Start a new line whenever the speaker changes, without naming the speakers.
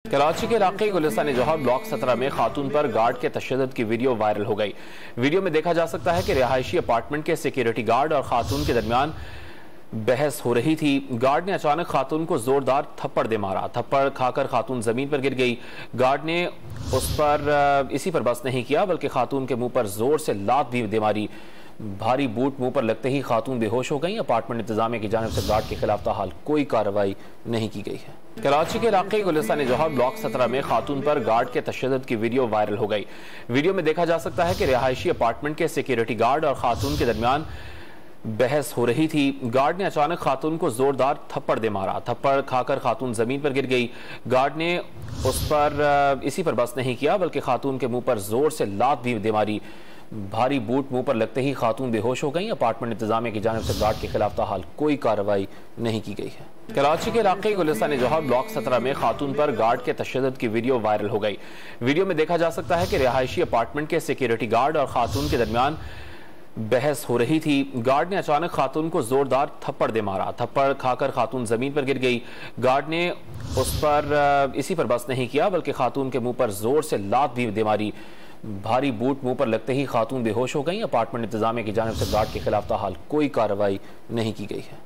कराची के इलाके गुलिस्तान जौहर ब्लॉक 17 में खातून पर गार्ड के तशद्दुद की वीडियो वायरल हो गई। वीडियो में देखा जा सकता है कि रिहायशी अपार्टमेंट के सिक्योरिटी गार्ड और खातून के दरमियान बहस हो रही थी। गार्ड ने अचानक खातून को जोरदार थप्पड़ दे मारा। थप्पड़ खाकर खातून जमीन पर गिर गई। गार्ड ने उस पर इसी पर बस नहीं किया बल्कि खातून के मुंह पर जोर से लात भी दे मारी। भारी बूट मुंह पर लगते ही खातून बेहोश हो गई। अपार्टमेंट इंतजामिया की जानिब से गार्ड के खिलाफ ताहाल कोई कार्रवाई नहीं की गई है। कराची के इलाके गुलिस्तान जौहर ब्लॉक 17 में खातून पर गार्ड के तशद्दुद की वीडियो वायरल हो गई। वीडियो में देखा जा सकता है कि रिहायशी अपार्टमेंट के सिक्योरिटी गार्ड और खातून के दरमियान बहस हो रही थी। गार्ड ने अचानक खातून को जोरदार थप्पड़ दे मारा। थप्पड़ खाकर खातून जमीन पर गिर गई। गार्ड ने उस पर इसी पर बस नहीं किया बल्कि खातून के मुंह पर जोर से लात भी दे मारी। भारी बूट मुंह पर लगते ही खातून बेहोश हो गई। अपार्टमेंट इंतजामिया की जानिब से गार्ड के खिलाफ ताहाल कोई कार्रवाई नहीं की गई है। कराची के इलाके गुलिस्तान जौहर ब्लॉक 17 में खातून पर गार्ड के तशद्दुद की वीडियो वायरल हो गई। वीडियो में देखा जा सकता है कि रिहायशी अपार्टमेंट के सिक्योरिटी गार्ड और खातून के दरमियान बहस हो रही थी। गार्ड ने अचानक खातून को जोरदार थप्पड़ दे मारा। थप्पड़ खाकर खातून जमीन पर गिर गई। गार्ड ने उस पर इसी पर बस नहीं किया बल्कि खातून के मुंह पर जोर से लात भी दे मारी। भारी बूट मुंह पर लगते ही खातून बेहोश हो गई। अपार्टमेंट इंतजामिया की जानिब से गार्ड के खिलाफ ताहाल कोई कार्रवाई नहीं की गई है।